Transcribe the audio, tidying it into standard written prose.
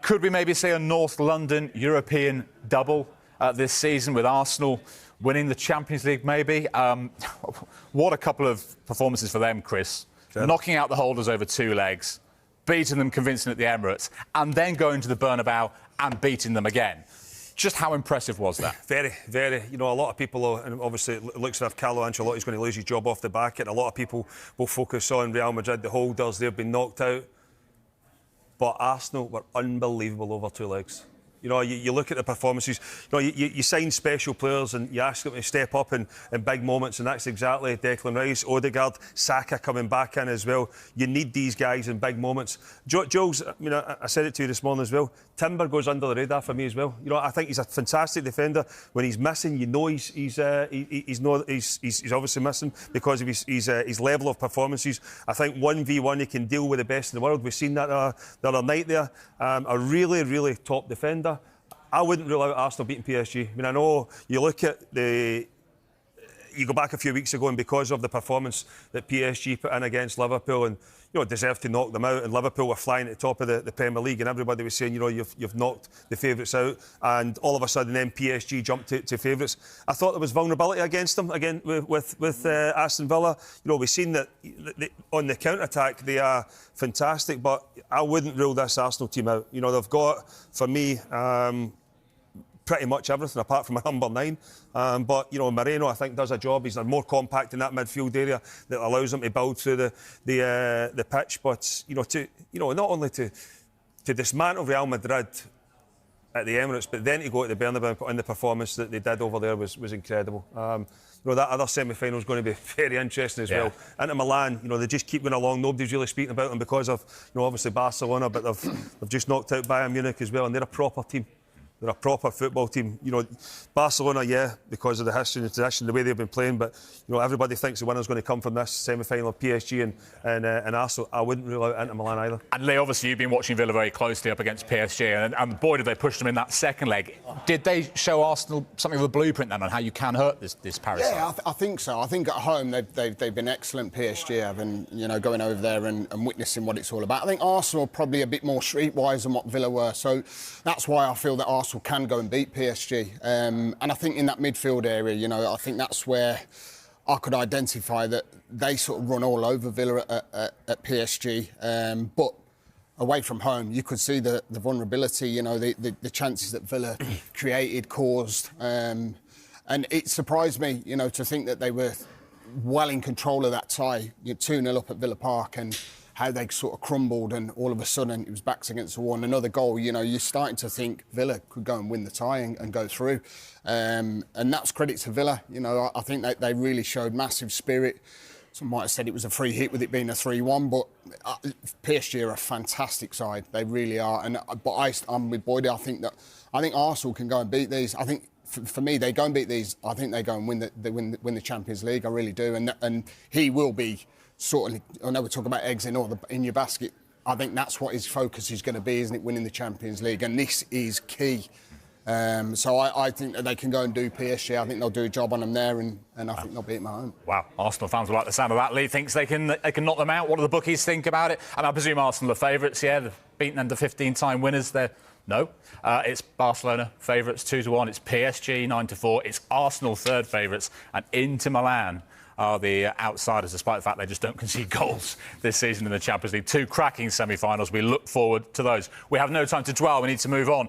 Could we maybe see a North London European double this season with Arsenal winning the Champions League, maybe? What a couple of performances for them, Chris. Sure. Knocking out the holders over two legs, beating them convincing at the Emirates, and then going to the Bernabeu and beating them again. Just how impressive was that? Very, very. You know, a lot of people, and obviously it looks as if Carlo Ancelotti's going to lose his job off the back, and a lot of people will focus on Real Madrid, the holders, they've been knocked out. But Arsenal were unbelievable over two legs. You know, you look at the performances, you know, you sign special players and you ask them to step up in big moments, and that's exactly Declan Rice, Odegaard, Saka coming back in as well. You need these guys in big moments. Jules, I mean, I said it to you this morning as well, Timber goes under the radar for me as well. You know, I think he's a fantastic defender. When he's missing, you know he's obviously missing because of his level of performances. I think 1v1 he can deal with the best in the world. We've seen that the other night there. A really, really top defender. I wouldn't rule out Arsenal beating PSG. I mean, I know you look at you go back a few weeks ago, and because of the performance that PSG put in against Liverpool, and you know, deserved to knock them out, and Liverpool were flying at the top of the Premier League, and everybody was saying, you know, you've knocked the favourites out, and all of a sudden then PSG jumped to favourites. I thought there was vulnerability against them again with Aston Villa. You know, we've seen that on the counter-attack they are fantastic, but I wouldn't rule this Arsenal team out. You know, they've got, for me, pretty much everything apart from a number 9. But, you know, Moreno, I think, does a job. He's more compact in that midfield area that allows him to build through the pitch. But, not only to dismantle Real Madrid at the Emirates, but then to go to the Bernabeu and put in the performance that they did over there was incredible. That other semi-final is going to be very interesting as well. Inter Milan, they just keep going along. Nobody's really speaking about them because of, obviously Barcelona, but they've just knocked out Bayern Munich as well, and they're a proper team. They're a proper football team. Barcelona, because of the history and the tradition, the way they've been playing, but everybody thinks the winner's going to come from this semi-final of PSG and Arsenal. I wouldn't rule out Inter Milan either. And Lee, obviously you've been watching Villa very closely up against PSG, and boy did they push them in that second leg. Did they show Arsenal something of a blueprint then on how you can hurt this Paris side? Yeah, I think so. I think at home they've been excellent, PSG have, and going over there and witnessing what it's all about. I think Arsenal are probably a bit more streetwise than what Villa were, so that's why I feel that Arsenal can go and beat PSG. And I think in that midfield area, I think that's where I could identify that they sort of run all over Villa at PSG. But away from home, you could see the vulnerability, the chances that Villa created, caused. And it surprised me, to think that they were well in control of that tie. 2-0 up at Villa Park, and how they sort of crumbled, and all of a sudden it was backs against the wall and another goal. You're starting to think Villa could go and win the tie and go through. And that's credit to Villa. I think they really showed massive spirit. Some might have said it was a free hit with it being a 3-1, but PSG are a fantastic side. They really are. I'm with Boydie. I think Arsenal can go and beat these. I think for me, they go and beat these. I think they go and win the Champions League. I really do. And he will be sort of, I know we're talking about eggs in your basket. I think that's what his focus is going to be, isn't it? Winning the Champions League, and this is key. So I think that they can go and do PSG. I think they'll do a job on them there, and I think they'll beat them at home. Wow, Arsenal fans will like the sound of that. Lee thinks they can knock them out. What do the bookies think about it? And I presume Arsenal are favourites. Yeah, they've beaten under 15-time winners. No, it's Barcelona favourites 2-1. It's PSG 9-4. It's Arsenal third favourites, and Inter Milan are the outsiders, despite the fact they just don't concede goals this season in the Champions League. Two cracking semi-finals. We look forward to those. We have no time to dwell. We need to move on.